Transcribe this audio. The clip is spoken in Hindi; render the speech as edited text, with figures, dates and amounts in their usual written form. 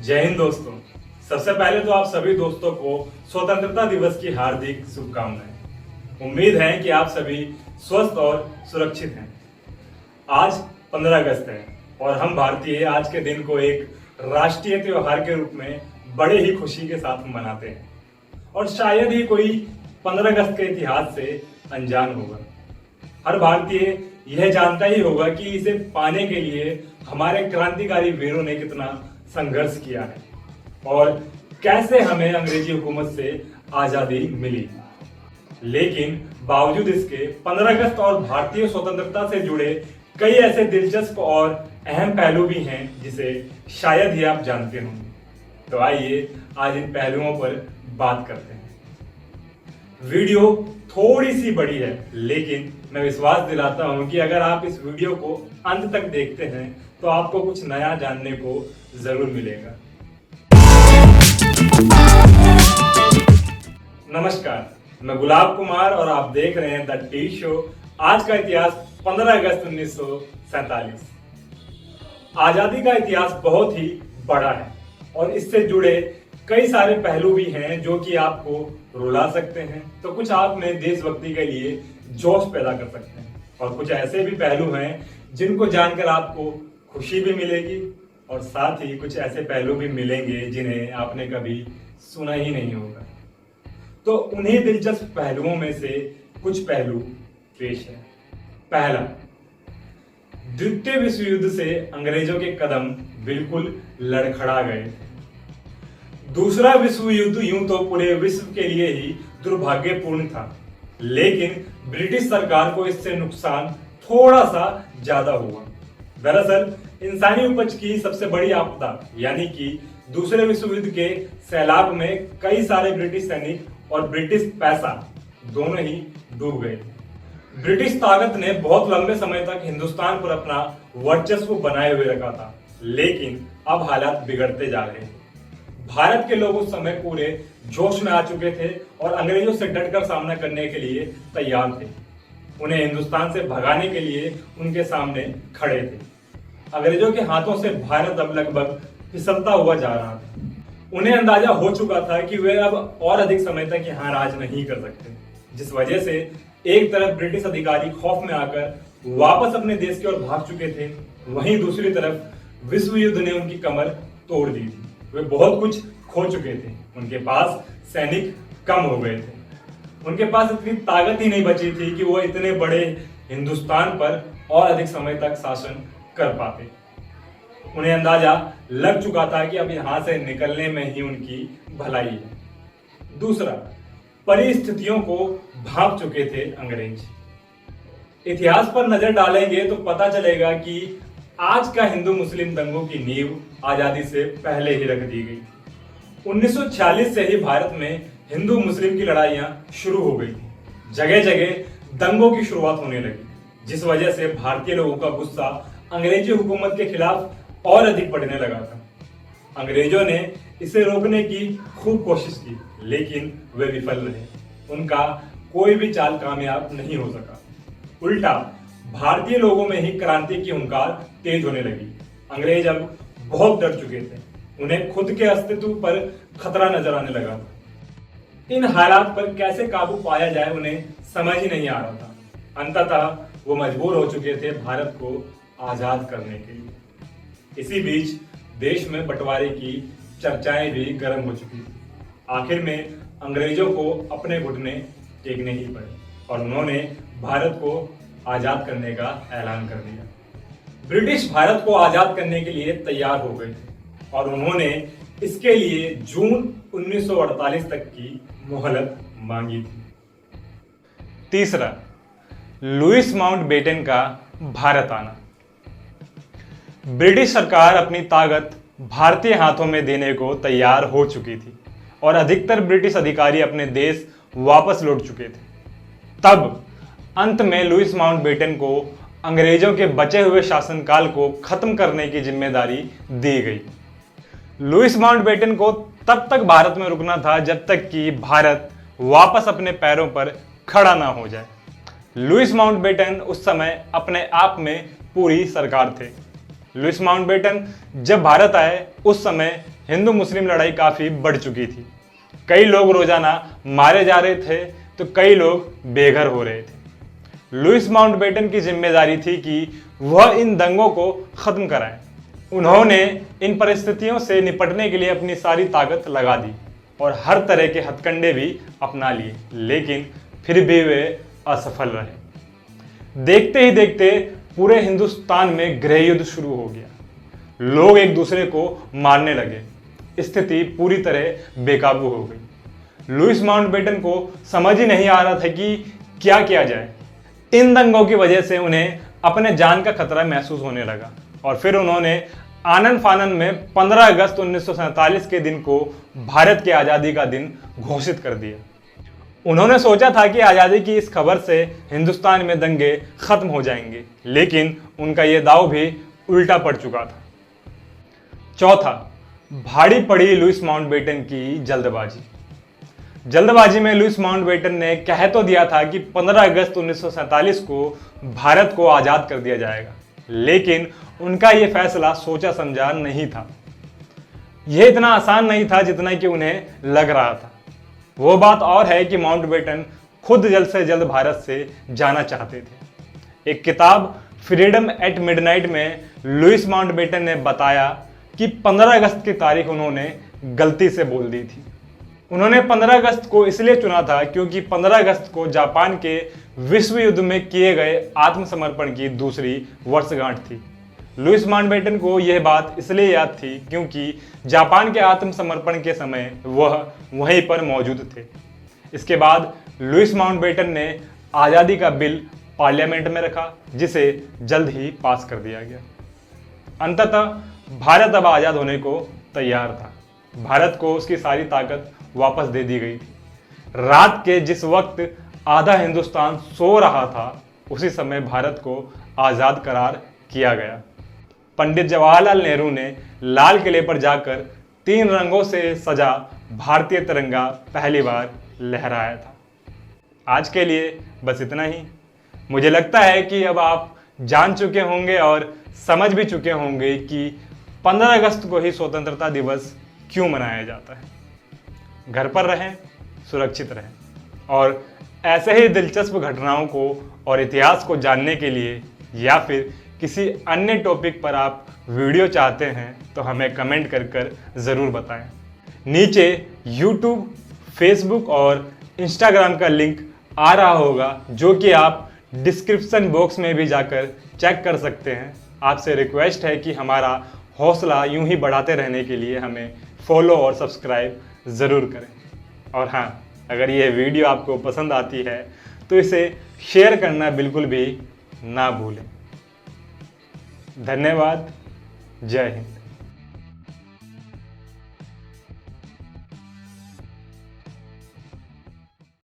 जय हिंद दोस्तों। सबसे पहले तो आप सभी दोस्तों को स्वतंत्रता दिवस की हार्दिक शुभकामनाएं। उम्मीद है कि आप सभी स्वस्थ और सुरक्षित हैं। आज 15 अगस्त है और हम भारतीय आज के दिन को एक राष्ट्रीय त्योहार के रूप में बड़े ही खुशी के साथ मनाते हैं और शायद ही कोई 15 अगस्त के इतिहास से अनजान होगा। हर भारतीय यह जानता ही होगा कि इसे पाने के लिए हमारे क्रांतिकारी वीरों ने कितना संघर्ष किया है और कैसे हमें अंग्रेजी हुकूमत से आजादी मिली। लेकिन बावजूद इसके 15 अगस्त और भारतीय स्वतंत्रता से जुड़े कई ऐसे दिलचस्प और अहम पहलू भी हैं जिसे शायद ही आप जानते होंगे। तो आइए आज इन पहलुओं पर बात करते हैं। वीडियो थोड़ी सी बड़ी है, लेकिन मैं विश्वास दिलाता हूं कि अगर आप इस वीडियो को अंत तक देखते हैं तो आपको कुछ नया जानने को जरूर मिलेगा। नमस्कार, मैं गुलाब कुमार और आप देख रहे हैं द टी शो। आज का इतिहास 15 अगस्त 1947। आजादी का इतिहास बहुत ही बड़ा है और इससे जुड़े कई सारे पहलू भी हैं जो कि आपको रुला सकते हैं तो कुछ आप में देशभक्ति के लिए जोश पैदा कर सकते हैं, और कुछ ऐसे भी पहलू हैं जिनको जानकर आपको खुशी भी मिलेगी और साथ ही कुछ ऐसे पहलू भी मिलेंगे जिन्हें आपने कभी सुना ही नहीं होगा। तो उन्हीं दिलचस्प पहलुओं में से कुछ पहलू पेश है। पहला, द्वितीय विश्व युद्ध से अंग्रेजों के कदम बिल्कुल लड़खड़ा गए थे। दूसरा विश्व युद्ध यूं तो पूरे विश्व के लिए ही दुर्भाग्यपूर्ण था, लेकिन ब्रिटिश सरकार को इससे नुकसान थोड़ा सा ज्यादा हुआ। दरअसल इंसानी उपज की सबसे बड़ी आपदा यानी कि दूसरे विश्व युद्ध के सैलाब में कई सारे ब्रिटिश सैनिक और ब्रिटिश पैसा दोनों ही डूब गए थे। ब्रिटिश ताकत ने बहुत लंबे समय तक हिंदुस्तान पर अपना वर्चस्व बनाए हुए रखा था, लेकिन अब हालात बिगड़ते जा रहे थे। भारत के लोग उस समय पूरे जोश में आ चुके थे और अंग्रेजों से डटकर सामना करने के लिए तैयार थे। उन्हें हिंदुस्तान से भगाने के लिए उनके सामने खड़े थे। अंग्रेजों के हाथों से भारत अब लगभग फिसलता हुआ जा रहा था। उन्हें अंदाजा हो चुका था कि वे अब और अधिक समय तक यहाँ राज नहीं कर सकते, जिस वजह से एक तरफ ब्रिटिश अधिकारी खौफ में आकर वापस अपने देश की ओर भाग चुके थे, वहीं दूसरी तरफ विश्व युद्ध ने उनकी कमर तोड़ दी थी। वे बहुत कुछ खो चुके थे। उनके पास सैनिक कम हो गए थे। उनके पास इतनी ताकत ही नहीं बची थी कि वो इतने बड़े हिंदुस्तान पर और अधिक समय तक शासन कर पाते। उन्हें अंदाजा लग चुका था कि अब यहां से निकलने में ही उनकी भलाई है। दूसरा, परिस्थितियों को भांप चुके थे अंग्रेज। इतिहास पर नजर डालेंगे तो पता चलेगा कि आज का हिंदू मुस्लिम दंगों की नींव आजादी से पहले ही रख दी गई। 1946 से ही भारत में हिंदू मुस्लिम की लड़ाइयां शुरू हो गई थी। जगह जगह दंगों की शुरुआत होने लगी, जिस वजह से भारतीय लोगों का गुस्सा अंग्रेजी हुकूमत के खिलाफ और अधिक बढ़ने लगा था। अंग्रेजों ने इसे रोकने की खूब कोशिश की, लेकिन वे विफल रहे। उनका कोई भी चाल कामयाब नहीं हो सका। उल्टा भारतीय लोगों में ही क्रांति की हुंकार तेज होने लगी। अंग्रेज अब बहुत डर चुके थे। उन्हें खुद के अस्तित्व पर खतरा नजर आने लगा था। इन हालात पर कैसे काबू पाया जाए उन्हें समझ ही नहीं आ रहा था। अंततः वो मजबूर हो चुके थे भारत को आजाद करने के लिए। इसी बीच देश में बंटवारे की चर्चाएं भी गर्म हो चुकी थी। आखिर में अंग्रेजों को अपने घुटने टेकने ही पड़े और उन्होंने भारत को आजाद करने का ऐलान कर दिया। ब्रिटिश भारत को आजाद करने के लिए तैयार हो गए थे और उन्होंने इसके लिए जून 1948 तक की मोहलत मांगी थी। तीसरा, लुईस माउंटबेटन का भारत आना। ब्रिटिश सरकार अपनी ताकत भारतीय हाथों में देने को तैयार हो चुकी थी और अधिकतर ब्रिटिश अधिकारी अपने देश वापस लौट चुके थे। तब अंत में लुईस माउंटबेटन को अंग्रेजों के बचे हुए शासनकाल को खत्म करने की जिम्मेदारी दी गई। लुईस माउंटबेटन को तब तक भारत में रुकना था जब तक कि भारत वापस अपने पैरों पर खड़ा ना हो जाए। लुईस माउंटबेटन उस समय अपने आप में पूरी सरकार थे। लुईस माउंटबेटन जब भारत आए उस समय हिंदू मुस्लिम लड़ाई काफ़ी बढ़ चुकी थी। कई लोग रोजाना मारे जा रहे थे तो कई लोग बेघर हो रहे थे। लुइस माउंटबेटन की जिम्मेदारी थी कि वह इन दंगों को ख़त्म कराएं। उन्होंने इन परिस्थितियों से निपटने के लिए अपनी सारी ताकत लगा दी और हर तरह के हथकंडे भी अपना लिए, लेकिन फिर भी वे असफल रहे। देखते ही देखते पूरे हिंदुस्तान में गृह युद्ध शुरू हो गया। लोग एक दूसरे को मारने लगे। स्थिति पूरी तरह बेकाबू हो गई। लुइस माउंटबेटन को समझ ही नहीं आ रहा था कि क्या किया जाए। इन दंगों की वजह से उन्हें अपने जान का खतरा महसूस होने लगा और फिर उन्होंने आनन फानन में 15 अगस्त 1947 के दिन को भारत की आज़ादी का दिन घोषित कर दिया। उन्होंने सोचा था कि आज़ादी की इस खबर से हिंदुस्तान में दंगे खत्म हो जाएंगे, लेकिन उनका यह दाव भी उल्टा पड़ चुका था। चौथा, भारी पड़ी लुइस माउंटबेटन की जल्दबाजी। जल्दबाजी में लुइस माउंटबेटन ने कह तो दिया था कि 15 अगस्त 1947 को भारत को आज़ाद कर दिया जाएगा, लेकिन उनका यह फैसला सोचा समझा नहीं था। यह इतना आसान नहीं था जितना कि उन्हें लग रहा था। वो बात और है कि माउंटबेटन खुद जल्द से जल्द भारत से जाना चाहते थे। एक किताब फ्रीडम एट मिडनाइट में लुइस माउंटबेटन ने बताया कि 15 अगस्त की तारीख उन्होंने गलती से बोल दी थी। उन्होंने 15 अगस्त को इसलिए चुना था क्योंकि 15 अगस्त को जापान के विश्व युद्ध में किए गए आत्मसमर्पण की दूसरी वर्षगांठ थी। लुइस माउंटबेटन को यह बात इसलिए याद थी क्योंकि जापान के आत्मसमर्पण के समय वह वहीं पर मौजूद थे। इसके बाद लुइस माउंटबेटन ने आज़ादी का बिल पार्लियामेंट में रखा, जिसे जल्द ही पास कर दिया गया। अंततः भारत अब आज़ाद होने को तैयार था। भारत को उसकी सारी ताकत वापस दे दी गई थी। रात के जिस वक्त आधा हिंदुस्तान सो रहा था, उसी समय भारत को आज़ाद करार किया गया। पंडित जवाहरलाल नेहरू ने लाल किले पर जाकर 3 रंगों से सजा भारतीय तिरंगा पहली बार लहराया था। आज के लिए बस इतना ही। मुझे लगता है कि अब आप जान चुके होंगे और समझ भी चुके होंगे कि 15 अगस्त को ही स्वतंत्रता दिवस क्यों मनाया जाता है। घर पर रहें, सुरक्षित रहें और ऐसे ही दिलचस्प घटनाओं को और इतिहास को जानने के लिए या फिर किसी अन्य टॉपिक पर आप वीडियो चाहते हैं तो हमें कमेंट कर ज़रूर बताएं। नीचे YouTube, Facebook और Instagram का लिंक आ रहा होगा, जो कि आप डिस्क्रिप्शन बॉक्स में भी जाकर चेक कर सकते हैं। आपसे रिक्वेस्ट है कि हमारा हौसला यूं ही बढ़ाते रहने के लिए हमें फॉलो और सब्सक्राइब ज़रूर करें। और हाँ, अगर ये वीडियो आपको पसंद आती है तो इसे शेयर करना बिल्कुल भी ना भूलें। धन्यवाद। जय हिंद।